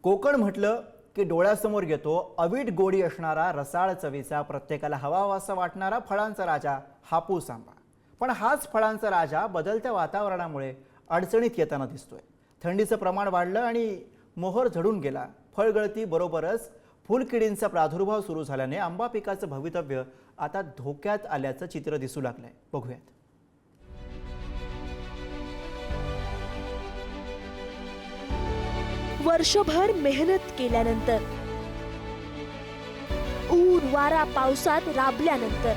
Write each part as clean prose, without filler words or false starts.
कोकण म्हटलं की डोळ्यासमोर येतो अवीट गोडी असणारा रसाळ चवीचा प्रत्येकाला हवाहवासा वाटणारा फळांचा राजा हापूस आंबा। पण हाच फळांचा राजा बदलत्या वातावरणामुळे अडचणीत येताना दिसतोय। थंडीचं प्रमाण वाढलं आणि मोहर झडून गेला। फळगळती बरोबरच फुलकिडींचा प्रादुर्भाव सुरू झाल्याने आंबा पिकाचं भवितव्य आता धोक्यात आल्याचं चित्र दिसू लागलंय। बघूयात। वर्षभर मेहनत केल्यानंतर, ऊन वारा पावसात राबल्यानंतर,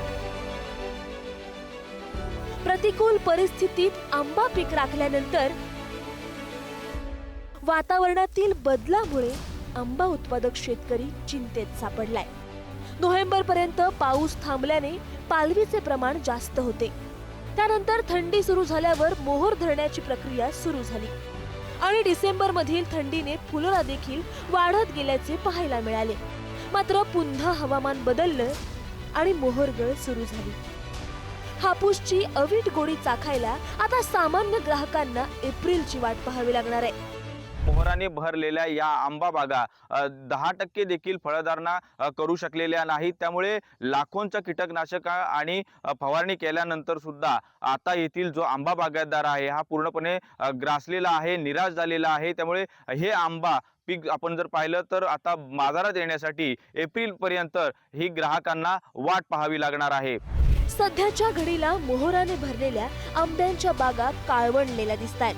प्रतिकूल परिस्थितीत आंबा पीक राखल्यानंतर वातावरणातील बदलामुळे आंबा उत्पादक शेतकरी चिंतेत सापडलाय। नोव्हेंबर पर्यंत पाऊस थांबल्याने पालवीचे प्रमाण जास्त होते। त्यानंतर थंडी सुरू झाल्यावर मोहर धरण्याची प्रक्रिया सुरू झाली आणि डिसेंबर मधील थंडीने फुलोरा देखील वाढत गेल्याचे पाहायला मिळाले। मात्र पुन्हा हवामान बदललं आणि मोहरगळ सुरू झाली। हापूसची अवीट गोडी चाखायला आता सामान्य ग्राहकांना एप्रिलची वाट पाहावी लागणार आहे। मोहराने भरलेल्या या आंबा बागा 10% देखील फळधारणा करू शकलेल्या नाहीत। त्यामुळे लाखोंच्या कीटकनाशक आणि फवारणी केल्यानंतर सुद्धा आता येथील जो आंबा बागायतदार आहे हा पूर्णपणे ग्रासलेला आहे, निराश झालेला आहे। त्यामुळे हे आंबा पीक आपण जर पाहिलं तर आता बाजारात येण्यासाठी एप्रिल पर्यंत ही ग्राहकांना वाट पाहावी लागणार आहे। सध्याच्या घडीला मोहराने भरलेल्या आंब्यांच्या बागा काळवंडलेल्या दिसतायत।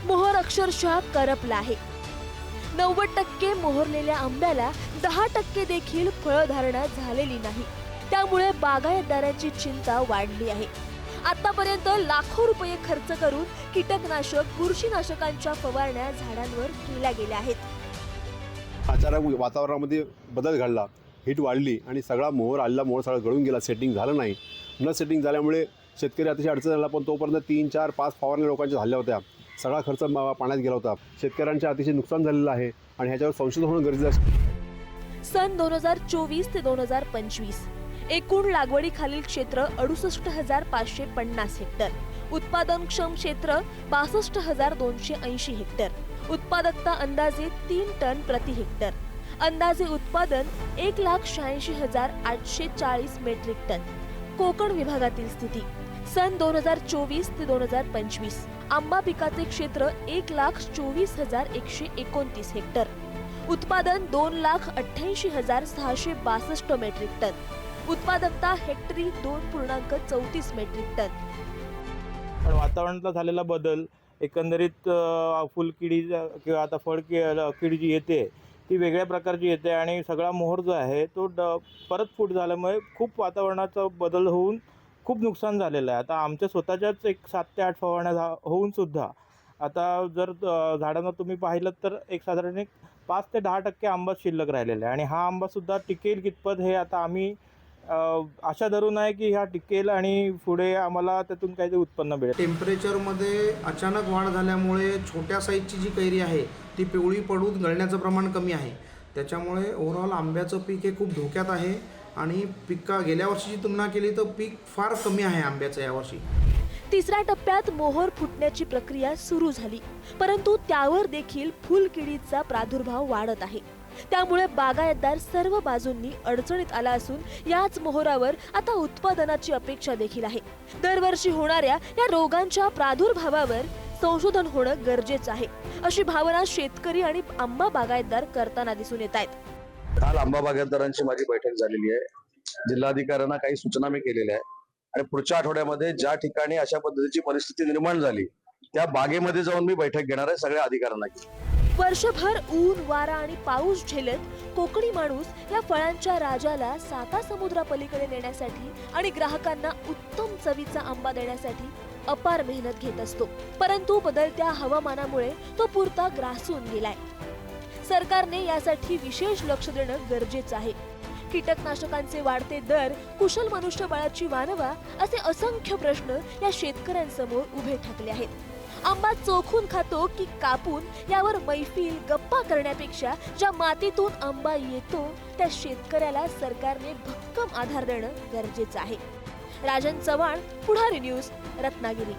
मोहर अक्षरशः करपला आहे। 90% मोहरलेल्या आंब्याला 10% देखील फळधारणा झालेली नाही। त्यामुळे बागायतदारांची चिंता वाढली आहे। आतापर्यंत लाखो रुपये खर्च करून कीटकनाशक, बुरशीनाशकांच्या फवारण्या झाडांवर केल्या गेल्या आहेत। अचानक वातावरणामध्ये बदल घडला, हीट वाढली आणि सगळा मोहर आलेला मोहर सगळा गळून गेला, सेटिंग झालं नाही। न सेटिंग झाल्यामुळे शेतकरी अतिशय अडचण झाला। पण तोपर्यंत 3, 4, 5 फवारण्या लोकांच्या झाल्या होत्या। सगळा खर्च पाण्यात गेला होता। शेतकऱ्यांचे अतिशय नुकसान झालेलं आहे आणि ह्याच्यावर संशोधन होणं गरजेचं आहे। सन 2024 ते 2025 एकूण लागवडीखालील क्षेत्र 68,550 हेक्टर, उत्पादनक्षम क्षेत्र 62,280 हेक्टर, उत्पादकता अंदाजे 3 टन प्रति हेक्टर, अंदाजे उत्पादन 1,86,840 मेट्रिक टन। कोकण विभागातील स्थिती सन 2024 ते 2025 आंबा पिकाचे क्षेत्र 1,24,129 हेक्टर, उत्पादन 2,88,662 मेट्रिक टन, उत्पादकता हेक्टरी 2.34 मेट्रिक टन। पण वातावरणातला झालेला बदल एकंदरीत फुलकिडी किंवा आता किडी जी येते ती वेगळ्या प्रकारची येते आणि सगळा मोहर जो आहे तो परत फूट झाल्यामुळे खूप वातावरणाचा बदल होऊन खूप नुकसान झालेलं आहे। आता आमच्या स्वतःच्याच 7 ते 8 फवारण्या होऊन सुद्धा आता जर झाडांना तुम्ही पाहिलं तर साधारण 5 ते 10% आंबा शिल्लक राहिलेला आहे आणि हा आंबासुद्धा टिकेल कितपत हे आता आम्ही आशा धरून आहे की ह्या टिकेल आणि पुढे आम्हाला त्यातून काहीतरी उत्पन्न मिळेल। टेम्परेचरमध्ये अचानक वाढ झाल्यामुळे छोट्या साईजची जी कैरी आहे ती पिवळी पडून गळण्याचं प्रमाण कमी आहे। त्याच्यामुळे ओव्हरऑल आंब्याचं पीक हे खूप धोक्यात आहे आणि गेल्या वर्षीची तुलना केली तर पीक फार कमी आहे आंब्याचं यावर्षी। तिसऱ्या टप्प्यात मोहर फुटण्याची प्रक्रिया सुरू झाली, परंतु त्यावर देखील फुलकिडीचा प्रादुर्भाव वाढत आहे। त्यामुळे बागायतदार सर्व बाजूंनी अडचणीत आला असून याच मोहरावर आता उत्पादनाची अपेक्षा देखील आहे। दरवर्षी होणाऱ्या या रोगांच्या प्रादुर्भावावर संशोधन होणं गरजेचं आहे, अशी भावना शेतकरी आणि आंबा बागायतदार करताना दिसून येत आहेत। काल आंबा बागायतदारांची माझी बैठक झालेली आहे। जिल्हाधिकाऱ्यांना काही सूचना मी केलेल्या आहे आणि पुढच्या आठवड्यामध्ये ज्या ठिकाणी अशा पद्धतीची परिस्थिती निर्माण झाली त्या बागेमध्ये जाऊन मी बैठक घेणार आहे सगळ्या अधिकाऱ्यांना। वर्षभर ऊन वारा आणि पाऊस झेलत कोकणी माणूस या फळांच्या राजाला 7 समुद्रापलीकडे नेण्यासाठी आणि ग्राहकांना उत्तम चवीचा आंबा देण्यासाठी अपार मेहनत घेत असतो। परंतु बदलत्या हवामानामुळे तो पुरता ग्रासून गेलाय। सरकारने यासाठी विशेष लक्ष देणं गरजेचं आहे। कीटकनाशकांचे वाढते दर, कुशल मनुष्यबळाची वानवा असे असंख्य प्रश्न या शेतकऱ्यांसमोर उभे ठाकले आहेत। आंबा चोखून खातो की कापून यावर मैफिल गप्पा करण्यापेक्षा ज्या मातीतून आंबा येतो त्या शेतकऱ्याला सरकारने भक्कम आधार देणं गरजेचं आहे। राजन चव्हाण, पुढारी न्यूज, रत्नागिरी।